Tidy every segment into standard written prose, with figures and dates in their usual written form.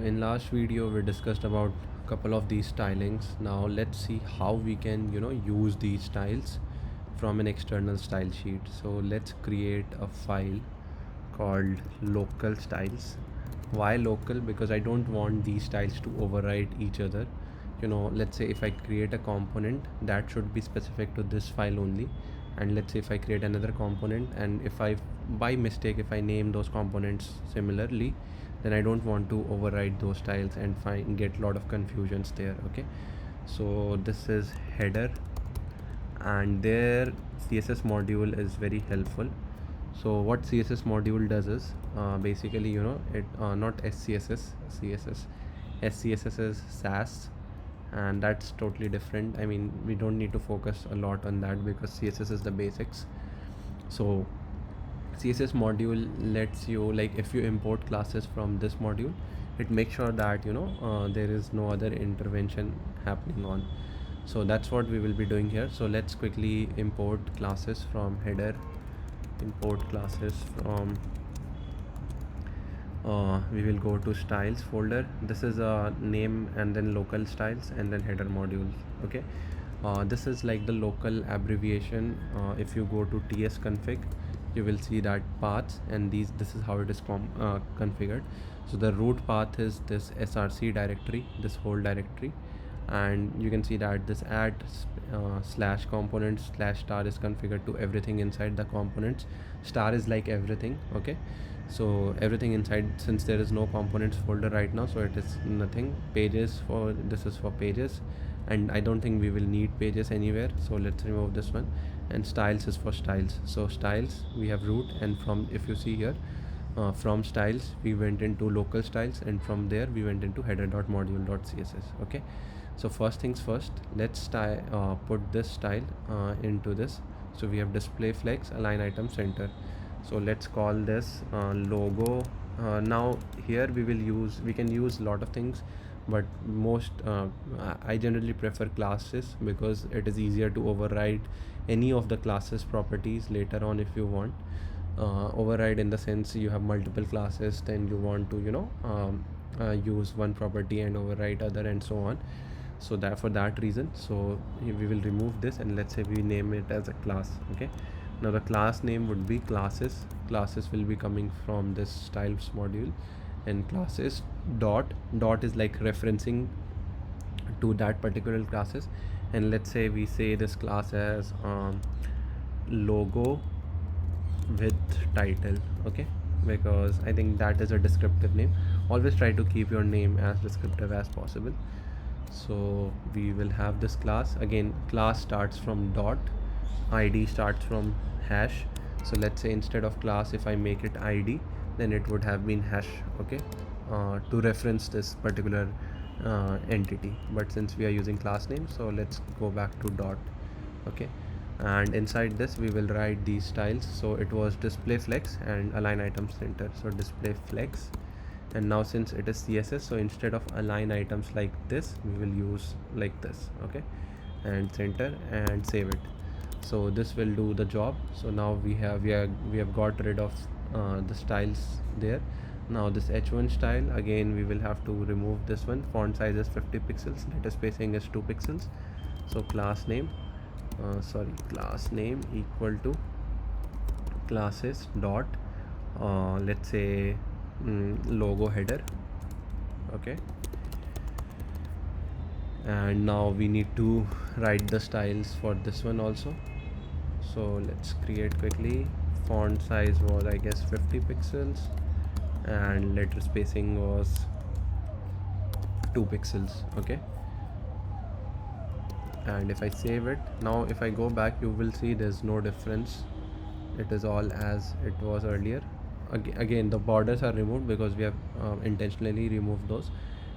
in last video we discussed about a couple of these stylings. Now let's see how we can use these styles from an external style sheet. So let's create a file called local styles. Why local? Because I don't want these styles to override each other. Let's say if I create a component, that should be specific to this file only, and let's say if I create another component, and if I by mistake if I name those components similarly, then I don't want to override those styles and get a lot of confusions there. Okay, so this is header, and there CSS module is very helpful. So what CSS module does is basically it not SCSS, CSS. SCSS is SAS, and that's totally different. I mean, we don't need to focus a lot on that because CSS is the basics. So CSS module lets you, like, if you import classes from this module, it makes sure that there is no other intervention happening on. So that's what we will be doing here. So let's quickly import classes from header, import classes from we will go to styles folder. This is a name and then local styles and then header modules. Okay, this is like the local abbreviation. If you go to tsconfig, you will see that paths, and this is how it is configured. So the root path is this src directory, this whole directory, and you can see that this add slash components slash star is configured to everything inside the components. Star is like everything. Okay, so everything inside, since there is no components folder right now, so it is nothing. Pages, for this is for pages, and I don't think we will need pages anywhere, so let's remove this one. And styles is for styles. So styles, we have root, and from, if you see here, from styles we went into local styles, and from there we went into header.module.css. okay, so first things first, let's put this style into this. So we have display flex, align item center. So let's call this logo. Now here we can use a lot of things, but most I generally prefer classes because it is easier to override any of the classes properties later on. If you want override in the sense you have multiple classes, then you want to use one property and override other and so on. So that, for that reason, so we will remove this, and let's say we name it as a class. Okay, now the class name would be classes. Classes will be coming from this styles module, and classes dot is like referencing to that particular classes. And let's say we say this class as logo with title. Okay, because I think that is a descriptive name. Always try to keep your name as descriptive as possible. So we will have this class. Again, class starts from dot, id starts from hash. So let's say instead of class, if I make it id, then it would have been hash. Okay, to reference this particular entity, but since we are using class name, so let's go back to dot. Okay, and inside this we will write these styles. So it was display flex and align item center. So display flex, and now since it is CSS, so instead of align items like this, we will use like this. Okay, and center and save it. So this will do the job. So now we have got rid of the styles there. Now this h1 style, again we will have to remove this one. Font size is 50 pixels, data spacing is 2 pixels. So class name equal to classes dot let's say logo header. Okay, and now we need to write the styles for this one also. So let's create quickly. Font size was, I guess, 50 pixels, and letter spacing was 2 pixels. Okay, and if I save it, now if I go back, you will see there's no difference. It is all as it was earlier. Again, the borders are removed because we have intentionally removed those.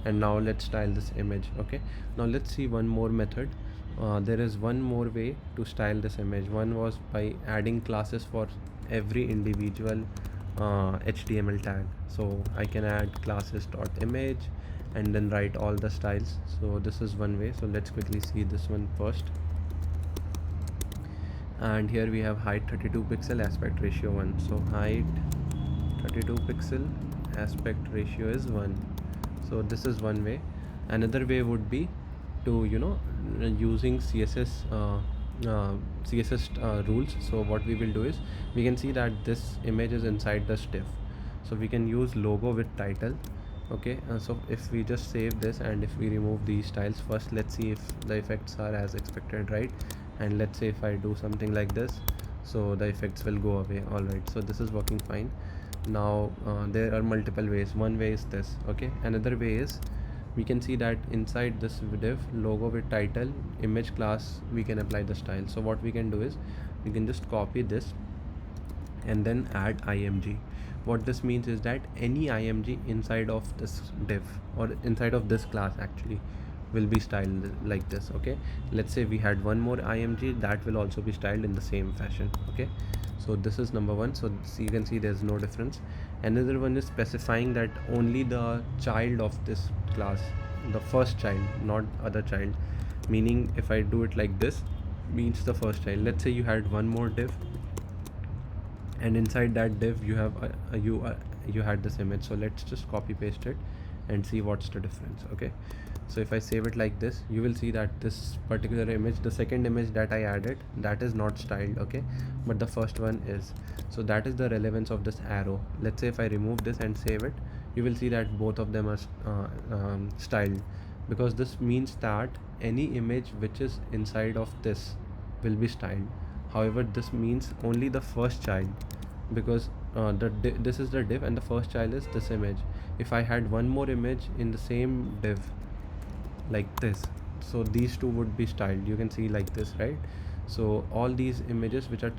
And now let's style this image. Okay, now let's see one more method. There is one more way to style this image. One was by adding classes for every individual HTML tag. So I can add classes.image and then write all the styles. So this is one way. So let's quickly see this one first. And here we have height 32 pixel, aspect ratio 1. So height 32 pixel, aspect ratio is 1. So this is one way. Another way would be to using css rules. So what we will do is, we can see that this image is inside the div, so we can use logo with title. Okay, so if we just save this and if we remove these styles first, let's see if the effects are as expected, right? And let's say if I do something like this, so the effects will go away. All right, so this is working fine. Now there are multiple ways. One way is this. Okay, another way is, we can see that inside this div logo with title image class we can apply the style. So what we can do is, we can just copy this and then add img. What this means is that any img inside of this div, or inside of this class actually, will be styled like this. Okay, let's say we had one more img, that will also be styled in the same fashion. Okay, so this is number one. So you can see there's no difference. Another one is specifying that only the child of this class, the first child, not other child. Meaning if I do it like this, means the first child. Let's say you had one more div, and inside that div you have you had this image. So let's just copy paste it and see what's the difference. Okay, so if I save it like this, you will see that this particular image, the second image that I added, that is not styled. Okay, but the first one is. So that is the relevance of this arrow. Let's say if I remove this and save it, you will see that both of them are styled, because this means that any image which is inside of this will be styled. However, this means only the first child, because this is the div and the first child is this image. If I had one more image in the same div like this, so these two would be styled. You can see like this, right? So all these images which are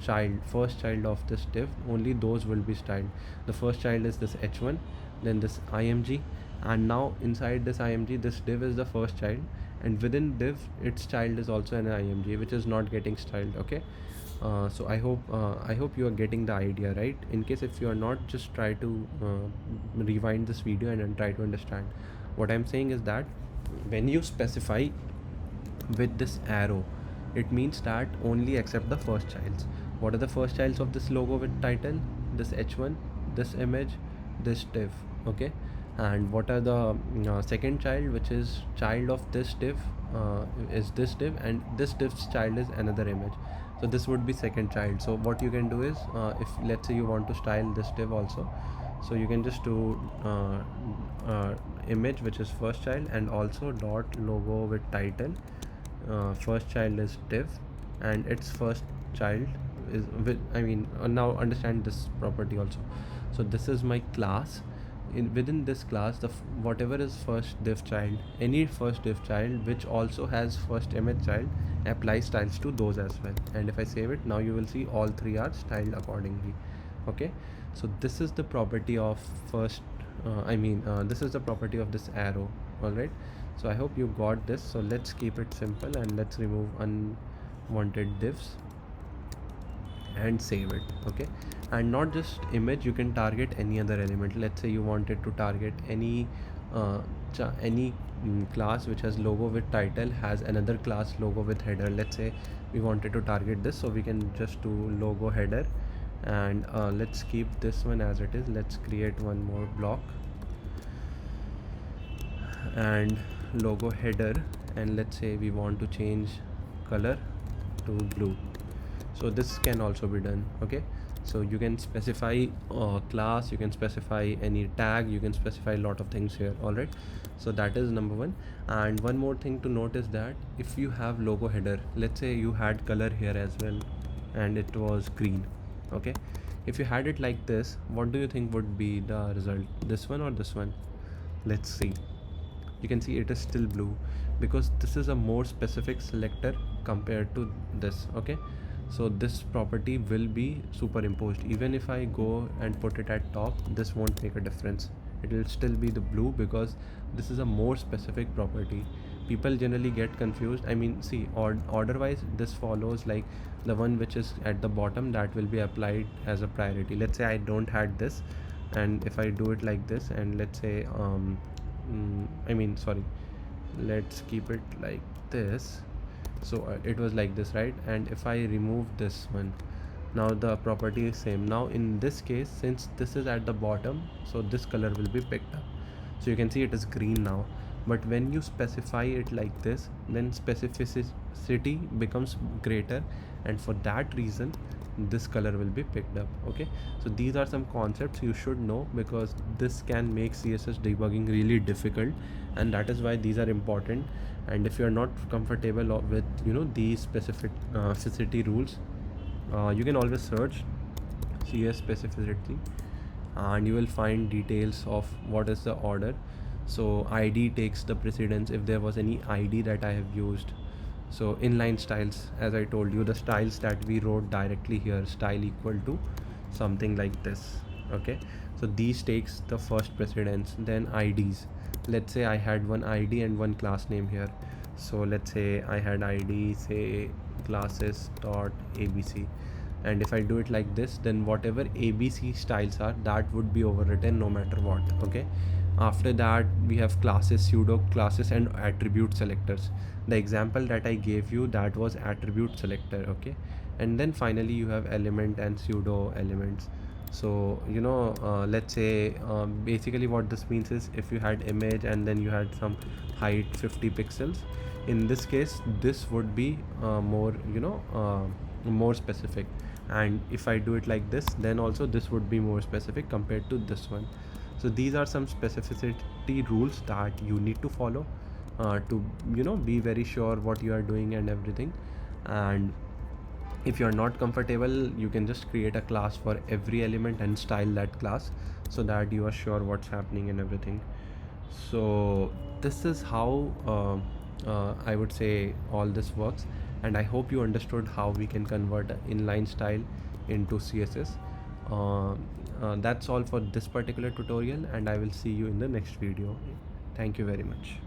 first child of this div, only those will be styled. The first child is this h1, then this img, and now inside this img, this div is the first child, and within div its child is also an img, which is not getting styled. Okay, so I hope you are getting the idea, right? In case if you are not, just try to rewind this video and then try to understand. What I'm saying is that when you specify with this arrow, it means that only accept the first childs. What are the first childs of this logo with title? This h1, this image, this div. Okay, and what are the second child, which is child of this div, is this div, and this div's child is another image. So this would be second child. So what you can do is, if let's say you want to style this div also, so you can just do image, which is first child, and also dot logo with title. First child is div and its first child is now understand this property also. So this is my class. Within this class, whatever is first div child, any first div child which also has first image child, apply styles to those as well. And if I save it, now you will see all three are styled accordingly. Okay, so this is the property of this is the property of this arrow. All right, so I hope you got this. So let's keep it simple and let's remove unwanted divs and save it. Okay, and not just image, you can target any other element. Let's say you wanted to target any class which has logo with title, has another class logo with header. Let's say we wanted to target this, so we can just do logo header, and let's keep this one as it is. Let's create one more block and logo header, and let's say we want to change color to blue. So this can also be done. Okay, so you can specify a class, you can specify any tag, you can specify a lot of things here. All right, so that is number one. And one more thing to note is that if you have logo header, let's say you had color here as well and it was green. Okay, if you had it like this, what do you think would be the result? This one or this one? Let's see. You can see it is still blue, because this is a more specific selector compared to this. Okay, so this property will be superimposed. Even if I go and put it at top, this won't make a difference. It will still be the blue, because this is a more specific property. People generally get confused. See, order wise this follows like the one which is at the bottom, that will be applied as a priority. Let's say I don't had this, and if I do it like this, and let's say let's keep it like this. So it was like this, right? And if I remove this one, now the property is same. Now in this case, since this is at the bottom, so this color will be picked up. So you can see it is green now, but when you specify it like this, then specificity becomes greater, and for that reason this color will be picked up. Okay, so these are some concepts you should know, because this can make CSS debugging really difficult, and that is why these are important. And if you are not comfortable with these specificity rules, you can always search CS specificity and you will find details of what is the order. So ID takes the precedence if there was any ID that I have used. So inline styles, as I told you, the styles that we wrote directly here, style equal to something like this. Okay, so these takes the first precedence. Then IDs, let's say I had one ID and one class name here. So let's say I had ID, say classes dot abc, and if I do it like this, then whatever abc styles are, that would be overwritten no matter what. Okay, after that we have classes, pseudo classes, and attribute selectors. The example that I gave you, that was attribute selector. Okay, and then finally you have element and pseudo elements. So let's say basically what this means is, if you had image and then you had some height 50 pixels, in this case this would be more specific, and if I do it like this, then also this would be more specific compared to this one. So these are some specificity rules that you need to follow to be very sure what you are doing and everything. And if you are not comfortable, you can just create a class for every element and style that class, so that you are sure what's happening and everything. So this is how I would say all this works, and I hope you understood how we can convert inline style into CSS. That's all for this particular tutorial, and I will see you in the next video. Thank you very much.